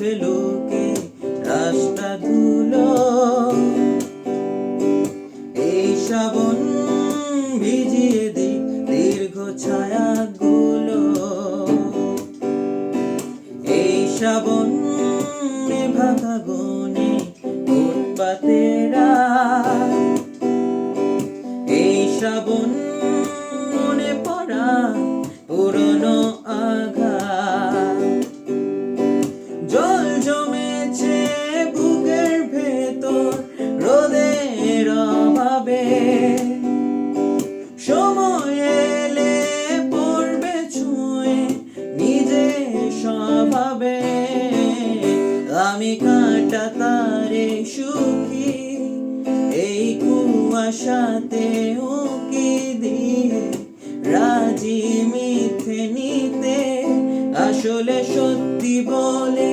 ফেলুকে রাস্তা ধুলো। এই শ্রাবণ ভিজিয়ে দিক দীর্ঘ ছায়াগুলো। এই শ্রাবণ ভাঙা গনে উৎপাতেরা। এই শ্রাবণ মনে পড়া পুরনো আঘাত। জল জমেছে বুকের ভেতর রোদের অভাবে। সময় এলে পড়বে ছুঁয়ে নিজে স্বভাবে। আমি কাঁটা তারে সুখী এই কুয়াশাতে উকি দিয়ে রাজি মিথ্যে নিতে। আসলে সত্যি বলে